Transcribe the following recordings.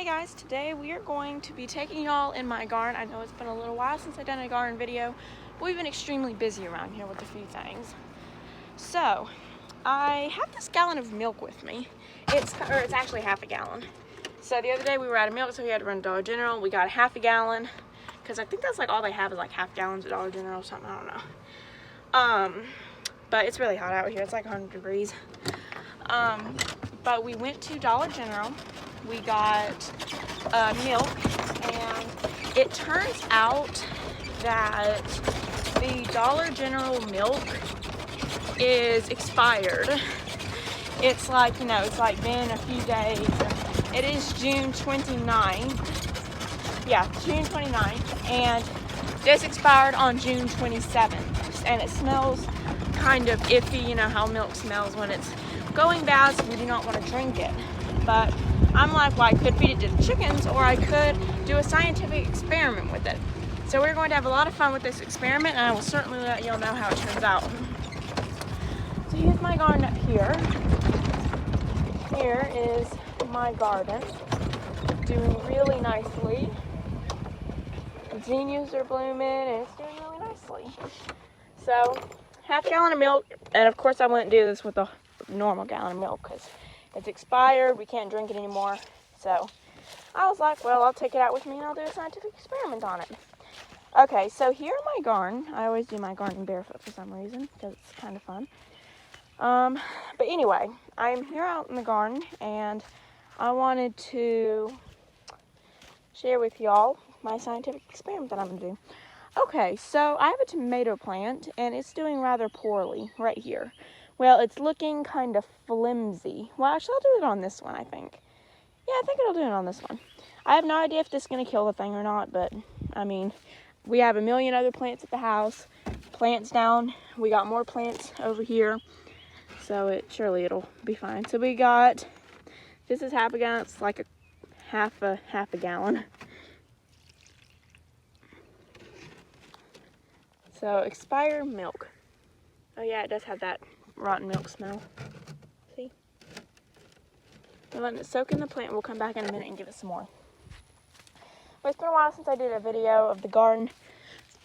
Hey guys, today we are going to be taking y'all in my garden. I know it's been a little while since I've done a garden video, but we've been extremely busy around here with a few things. So, I have this gallon of milk with me. It's actually half a gallon. So the other day we were out of milk, so we had to run to Dollar General. We got a half a gallon, because I think that's like all they have is like half gallons at Dollar General or something, I don't know. But it's really hot out here. It's like 100 degrees. But we went to Dollar General. We got milk, and it turns out that the Dollar General milk is expired. It's like, it's like been a few days. It is June 29th. Yeah, June 29th, and this expired on June 27th, and it smells kind of iffy. You know how milk smells when it's going bad, so we do not want to drink it. But I'm like, well, I could feed it to the chickens, or I could do a scientific experiment with it. So we're going to have a lot of fun with this experiment, and I will certainly let y'all know how it turns out. So here's my garden up here. Here is my garden, doing really nicely. The zinnias are blooming, and it's doing really nicely. So, half gallon of milk, and of course I wouldn't do this with a normal gallon of milk because it's expired, we can't drink it anymore. So I was like, well, I'll take it out with me and I'll do a scientific experiment on it. Okay, so here in my garden, I always do my garden barefoot for some reason because it's kind of fun. But anyway, I'm here out in the garden, and I wanted to share with y'all my scientific experiment that I'm going to do. Okay, so I have a tomato plant, and it's doing rather poorly right here. Well, it's looking kind of flimsy. Well, actually, I'll do it on this one, I think. Yeah, I think I'll do it on this one. I have no idea if this is going to kill the thing or not, but, I mean, we have a million other plants at the house. Plants down. We got more plants over here, so surely it'll be fine. So we got, this is half a gallon. It's like half a gallon. So, expired milk. Oh yeah, it does have that rotten milk smell. See? We're letting it soak in the plant. We'll come back in a minute and give it some more. Well, it's been a while since I did a video of the garden.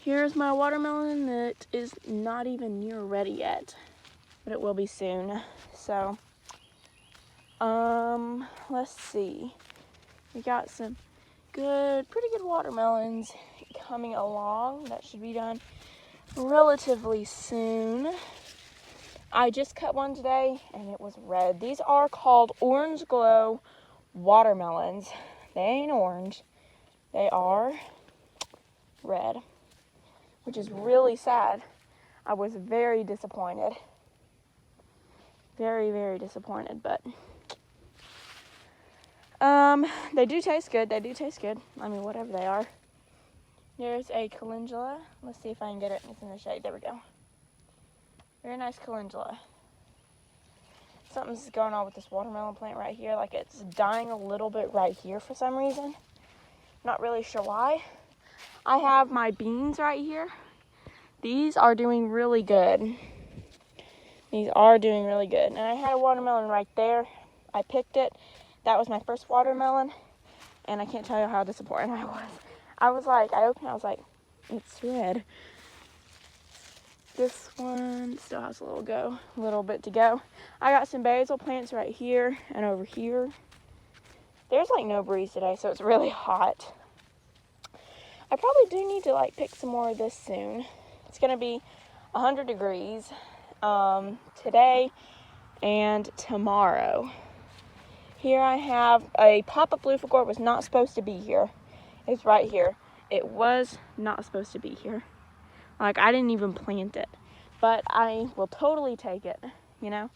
Here's my watermelon that is not even near ready yet, but it will be soon. So, let's see. We got some pretty good watermelons coming along. That should be done relatively soon. I just cut one today and it was red. These are called Orange Glow watermelons. They ain't orange. They are red, which is really sad. I was very disappointed. Very, very disappointed, but they do taste good. They do taste good. I mean, whatever they are. There's a calendula. Let's see if I can get it. It's in the shade. There we go. Very nice calendula. Something's going on with this watermelon plant right here. Like, it's dying a little bit right here for some reason. Not really sure why. I have my beans right here. These are doing really good. These are doing really good. And I had a watermelon right there. I picked it. That was my first watermelon. And I can't tell you how disappointed I was. I was like, I opened it, I was like, it's red. This one still has a little bit to go. I got some basil plants right here and over here. There's like no breeze today, so it's really hot. I probably do need to like pick some more of this soon. It's gonna be 100 degrees today and tomorrow. Here I have a pop-up loofah gourd. Was not supposed to be here. It's right here. It was not supposed to be here. Like, I didn't even plant it. But I will totally take it, you know?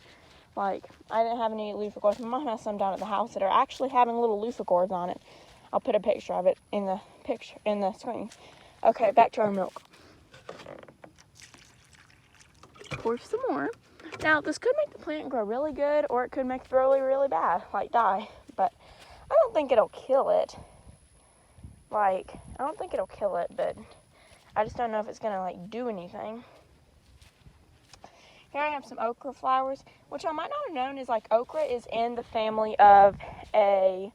Like, I didn't have any loofah gourds. My mom has some down at the house that are actually having little loofah gourds on it. I'll put a picture of it in the screen. Okay, back to our milk. Pour some more. Now, this could make the plant grow really good, or it could make it grow really, really bad, like die. But I don't think it'll kill it. Like, I don't think it'll kill it, but I just don't know if it's gonna like do anything. Here I have some okra flowers, which I might not have known is like okra is in the family of a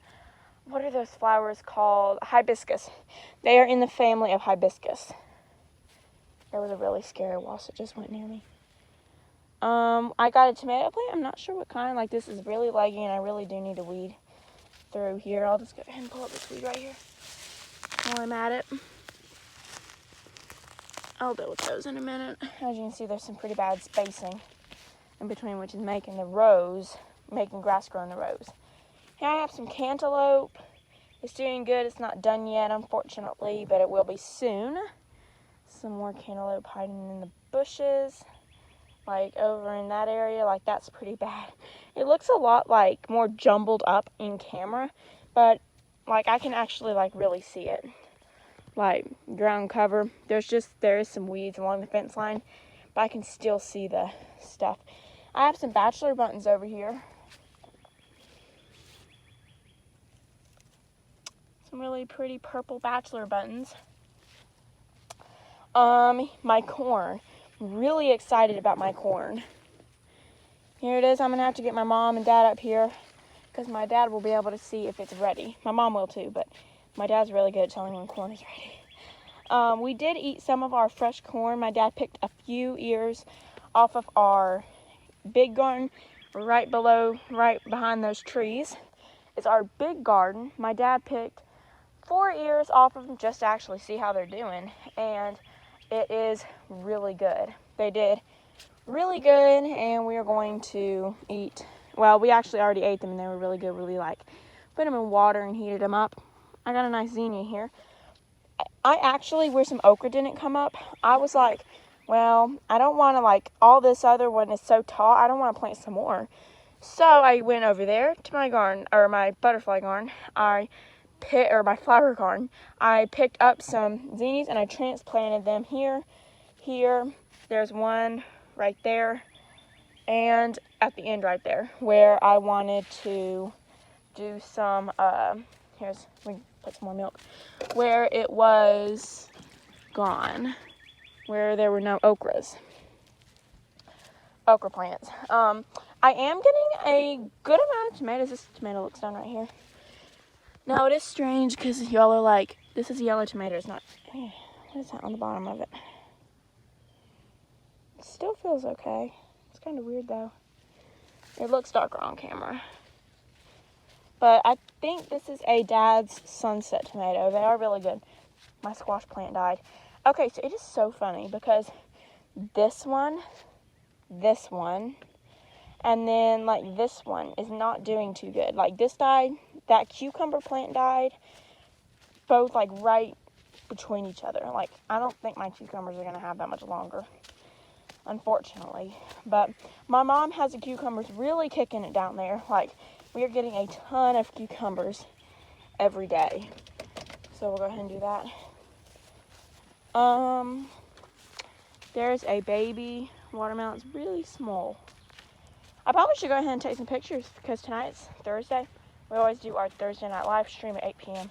what are those flowers called? Hibiscus. They are in the family of hibiscus. There was a really scary wasp that just went near me. I got a tomato plant. I'm not sure what kind. Like, this is really leggy, and I really do need to weed through here. I'll just go ahead and pull up this weed right here while I'm at it. I'll deal with those in a minute. As you can see, there's some pretty bad spacing in between, which is making grass grow in the rows. Here I have some cantaloupe. It's doing good. It's not done yet, unfortunately, but it will be soon. Some more cantaloupe hiding in the bushes, like over in that area. Like, that's pretty bad. It looks a lot like more jumbled up in camera, but like I can actually like really see it. Like ground cover. There is some weeds along the fence line, but I can still see the stuff. I have some bachelor buttons over here. Some really pretty purple bachelor buttons. My corn. I'm really excited about my corn. Here it is. I'm gonna have to get my mom and dad up here because my dad will be able to see if it's ready. My mom will too, but my dad's really good at telling when corn is ready. We did eat some of our fresh corn. My dad picked a few ears off of our big garden right behind those trees. It's our big garden. My dad picked 4 ears off of them just to actually see how they're doing, and it is really good. They did really good, and we are going to eat. Well, we actually already ate them, and they were really good. Really put them in water and heated them up. I got a nice zinnia here. I actually, where some okra didn't come up, I was like, well, I don't want to, like, all this other one is so tall, I don't want to plant some more. So I went over there to my garden, or my butterfly garden, or my flower garden. I picked up some zinnias and I transplanted them here. There's one right there, and at the end right there, where I wanted to do some, we can put some more milk, where it was gone, where there were no okra plants. I am getting a good amount of tomatoes. This tomato looks done right here. Now, it is strange because y'all are like, this is yellow tomato. It's not, what is that on the bottom of it? It still feels okay. It's kind of weird though. It looks darker on camera. But I think this is a Dad's Sunset tomato. They are really good. My squash plant died. Okay, so it is so funny because this one, and then like this one is not doing too good. Like this died, that cucumber plant died, both like right between each other. Like I don't think my cucumbers are gonna have that much longer, unfortunately. But my mom has the cucumbers really kicking it down there. Like we are getting a ton of cucumbers every day. So we'll go ahead and do that. There's a baby watermelon. It's really small. I probably should go ahead and take some pictures because tonight's Thursday. We always do our Thursday night live stream at 8 p.m.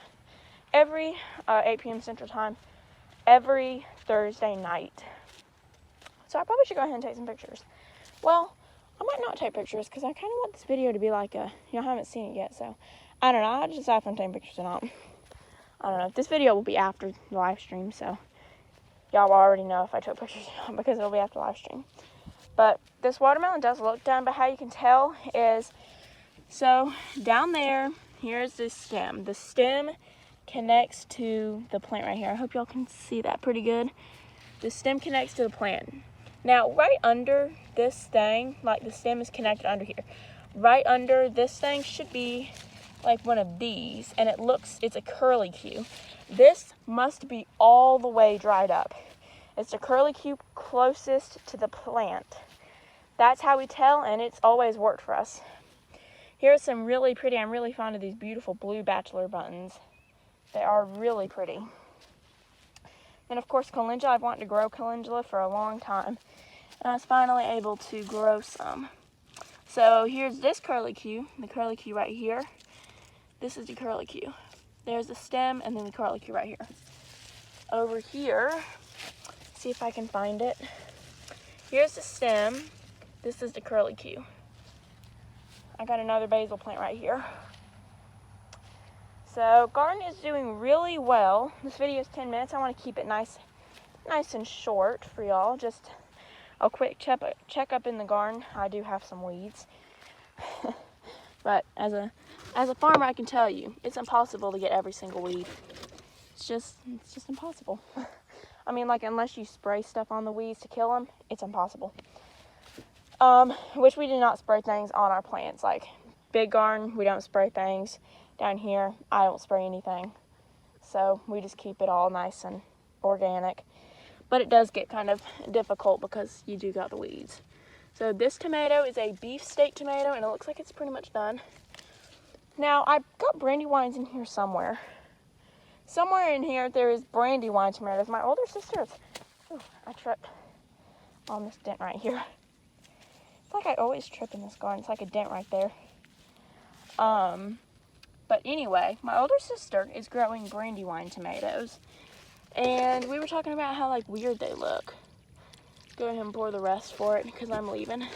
8 p.m. Central Time, every Thursday night. So I probably should go ahead and take some pictures. Well, I might not take pictures because I kind of want this video to be like I haven't seen it yet. So I don't know. I'll just decide if I'm taking pictures or not. I don't know. This video will be after the live stream, so y'all will already know if I took pictures or not because it'll be after the live stream. But this watermelon does look done, but how you can tell is, so down there, here's the stem. The stem connects to the plant right here. I hope y'all can see that pretty good. The stem connects to the plant. Now, right under this thing, like the stem is connected under here. Right under this thing should be like one of these, and it's a curlicue. This must be all the way dried up. It's the curlicue closest to the plant. That's how we tell, and it's always worked for us. Here's some really pretty, I'm really fond of these beautiful blue bachelor buttons. They are really pretty. And of course, calendula. I've wanted to grow calendula for a long time, and I was finally able to grow some. So here's this curlicue, the curlicue right here. This is the curlicue. There's the stem, and then the curlicue right here. Over here, see if I can find it. Here's the stem. This is the curlicue. I got another basil plant right here. So garden is doing really well. This video is 10 minutes. I want to keep it nice and short for y'all. Just a quick check up in the garden. I do have some weeds. But as a farmer, I can tell you, it's impossible to get every single weed. It's just impossible. I mean, like, unless you spray stuff on the weeds to kill them, it's impossible. Which we do not spray things on our plants. Like, big garden, we don't spray things. Down here, I don't spray anything. So we just keep it all nice and organic. But it does get kind of difficult because you do got the weeds. So this tomato is a beefsteak tomato, and it looks like it's pretty much done. Now, I've got brandywines in here somewhere. Somewhere in here, there is brandywine tomatoes. My older sister's... Ooh, I tripped on this dent right here. It's like I always trip in this garden. It's like a dent right there. But anyway, my older sister is growing brandywine tomatoes. And we were talking about how, like, weird they look. Go ahead and pour the rest for it because I'm leaving.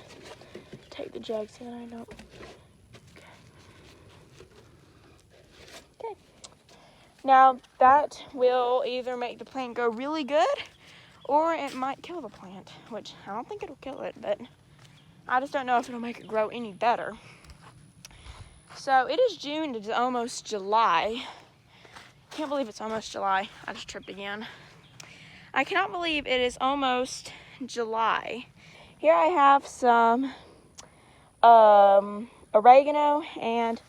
Take the jug so that I don't... Okay. Now, that will either make the plant go really good or it might kill the plant, which I don't think it'll kill it, but I just don't know if it'll make it grow any better. So it is June, it's almost July. Can't believe it's almost July. I just tripped again. I cannot believe it is almost July. Here I have some oregano and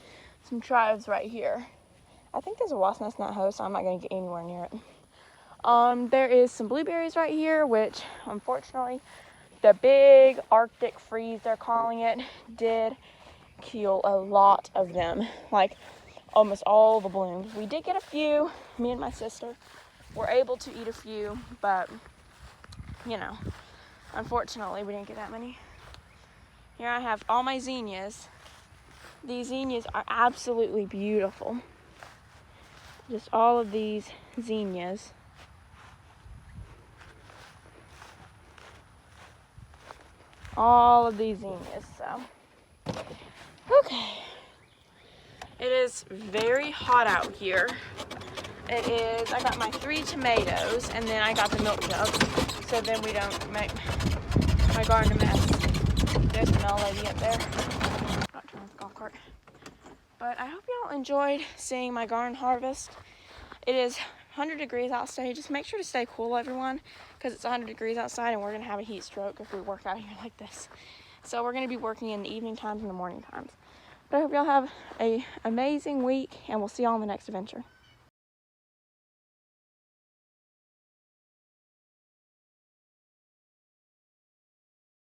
some chives right here. I think there's a wasp nest in that hose, so I'm not going to get anywhere near it. There is some blueberries right here, which unfortunately the big Arctic freeze, they're calling it, did kill a lot of them, like almost all the blooms. We did get a few. Me and my sister were able to eat a few, but you know, unfortunately we didn't get that many. Here I have all my zinnias. These zinnias are absolutely beautiful. Just all of these zinnias. All of these zinnias, so. Okay. It is very hot out here. It is, I got my 3 tomatoes, and then I got the milk jug, so then we don't make my garden a mess. There's an old lady up there. Not turning the golf cart. But I hope y'all enjoyed seeing my garden harvest. It is 100 degrees outside. Just make sure to stay cool, everyone, because it's 100 degrees outside, and we're going to have a heat stroke if we work out here like this. So we're going to be working in the evening times and the morning times. But I hope y'all have an amazing week, and we'll see y'all on the next adventure.